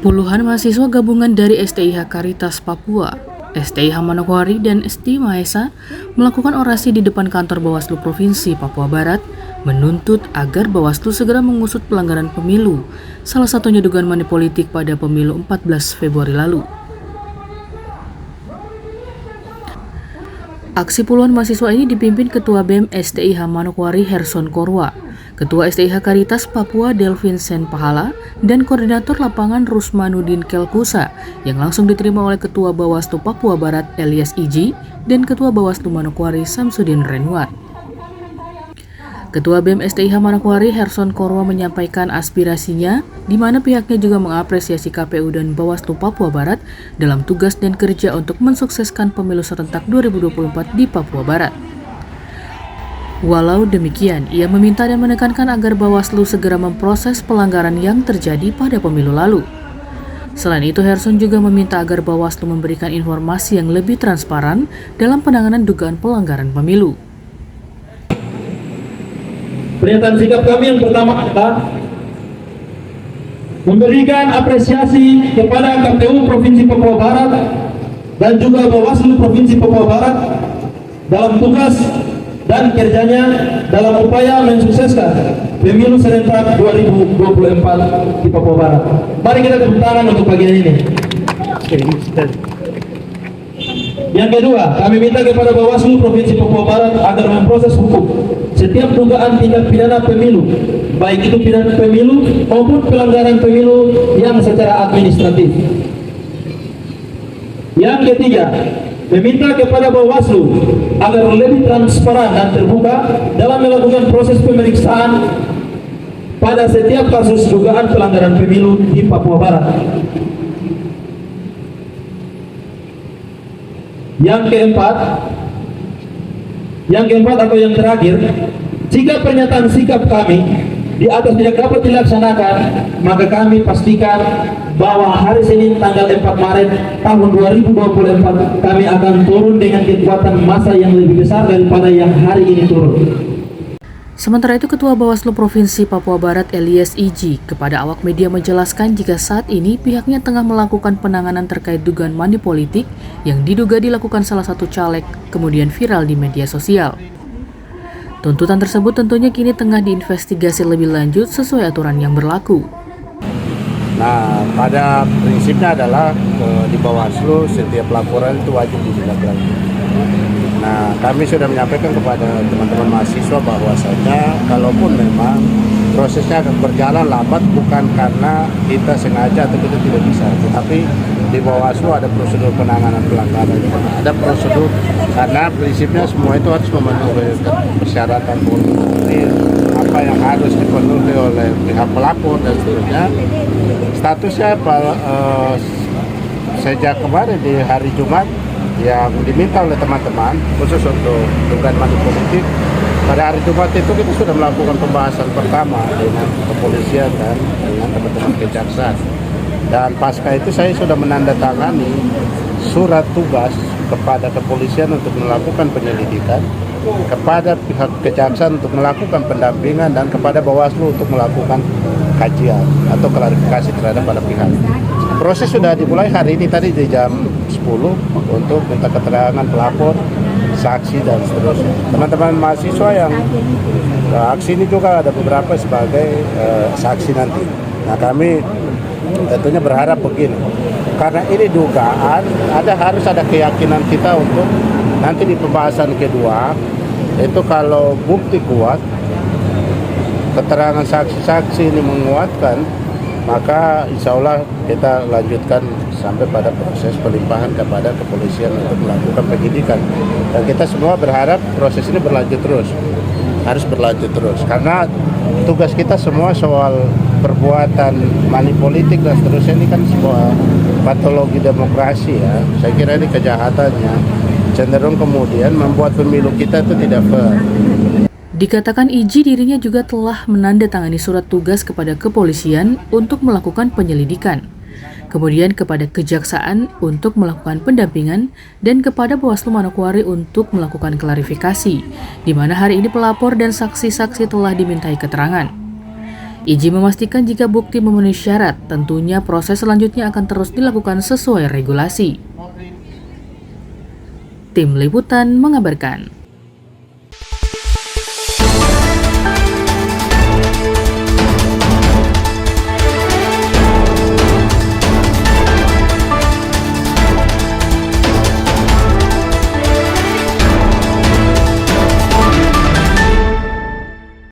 Puluhan mahasiswa gabungan dari STIH Karitas Papua, STIH Manokwari, dan ST Mahesa melakukan orasi di depan kantor Bawaslu Provinsi Papua Barat menuntut agar Bawaslu segera mengusut pelanggaran pemilu, salah satunya dugaan money politik pada pemilu 14 Februari lalu. Aksi puluhan mahasiswa ini dipimpin Ketua BEM STIH Manokwari Herson Korwa, Ketua STIH Karitas Papua Delvin Sen Pahala, dan Koordinator Lapangan Rusmanudin Kelkusa yang langsung diterima oleh Ketua Bawaslu Papua Barat Elias Iji dan Ketua Bawaslu Manokwari Samsudin Renwat. Ketua BEM STIH Manokwari Herson Korwa menyampaikan aspirasinya, di mana pihaknya juga mengapresiasi KPU dan Bawaslu Papua Barat dalam tugas dan kerja untuk mensukseskan pemilu serentak 2024 di Papua Barat. Walau demikian, ia meminta dan menekankan agar Bawaslu segera memproses pelanggaran yang terjadi pada pemilu lalu. Selain itu, Herson juga meminta agar Bawaslu memberikan informasi yang lebih transparan dalam penanganan dugaan pelanggaran pemilu. Pernyataan sikap kami yang pertama adalah memberikan apresiasi kepada KPU Provinsi Papua Barat dan juga Bawaslu Provinsi Papua Barat dalam tugas dan kerjanya dalam upaya mensukseskan pemilu serentak 2024 di Papua Barat. Mari kita tepuk tangan untuk bagian ini. Yang kedua, kami minta kepada Bawaslu Provinsi Papua Barat agar memproses hukum setiap dugaan tindak pidana pemilu, baik itu pidana pemilu maupun pelanggaran pemilu yang secara administratif. Yang ketiga, meminta kepada Bawaslu agar lebih transparan dan terbuka dalam melakukan proses pemeriksaan pada setiap kasus dugaan pelanggaran pemilu di Papua Barat. Yang keempat atau yang terakhir, jika pernyataan sikap kami di atas tidak dapat dilaksanakan, maka kami pastikan bahwa hari Senin tanggal 4 Maret tahun 2024 kami akan turun dengan kekuatan massa yang lebih besar daripada yang hari ini turun. Sementara itu, Ketua Bawaslu Provinsi Papua Barat Elias Iji kepada awak media menjelaskan jika saat ini pihaknya tengah melakukan penanganan terkait dugaan money politik yang diduga dilakukan salah satu caleg kemudian viral di media sosial. Tuntutan tersebut tentunya kini tengah diinvestigasi lebih lanjut sesuai aturan yang berlaku. Nah, pada prinsipnya adalah di Bawaslu setiap laporan itu wajib ditindaklanjuti. Nah, kami sudah menyampaikan kepada teman-teman mahasiswa bahwasanya kalaupun memang prosesnya akan berjalan lambat bukan karena kita sengaja atau kita tidak bisa, tetapi di Bawaslu ada prosedur penanganan pelanggaran, ada prosedur karena prinsipnya semua itu harus memenuhi persyaratan formulir apa yang harus dipenuhi oleh pihak pelapor dan seterusnya. Statusnya sejak kemarin di hari Jumat yang diminta oleh teman-teman khusus untuk dugaan money politik, pada hari Jumat itu kita sudah melakukan pembahasan pertama dengan kepolisian dan dengan teman-teman kejaksaan, dan pasca itu saya sudah menandatangani surat tugas kepada kepolisian untuk melakukan penyelidikan, kepada pihak kejaksaan untuk melakukan pendampingan, dan kepada Bawaslu untuk melakukan kajian atau klarifikasi terhadap para pihak. Proses sudah dimulai hari ini tadi di jam 10 untuk minta keterangan pelapor, saksi, dan seterusnya. Teman-teman mahasiswa yang aksi ini juga ada beberapa sebagai saksi nanti. Nah, kami tentunya berharap begini, karena ini dugaan, harus ada keyakinan kita untuk nanti di pembahasan kedua itu kalau bukti kuat, keterangan saksi-saksi ini menguatkan, maka insya Allah kita lanjutkan sampai pada proses pelimpahan kepada kepolisian untuk melakukan penyidikan. Dan kita semua berharap proses ini berlanjut terus, harus berlanjut terus, karena tugas kita semua soal perbuatan money politik dan seterusnya ini kan sebuah patologi demokrasi ya. Saya kira ini kejahatannya cenderung kemudian membuat pemilu kita itu tidak fair. Dikatakan Iji dirinya juga telah menandatangani surat tugas kepada kepolisian untuk melakukan penyelidikan, kemudian kepada kejaksaan untuk melakukan pendampingan, dan kepada Bawaslu Manokwari untuk melakukan klarifikasi, di mana hari ini pelapor dan saksi-saksi telah dimintai keterangan. Iji memastikan jika bukti memenuhi syarat, tentunya proses selanjutnya akan terus dilakukan sesuai regulasi. Tim Liputan mengabarkan.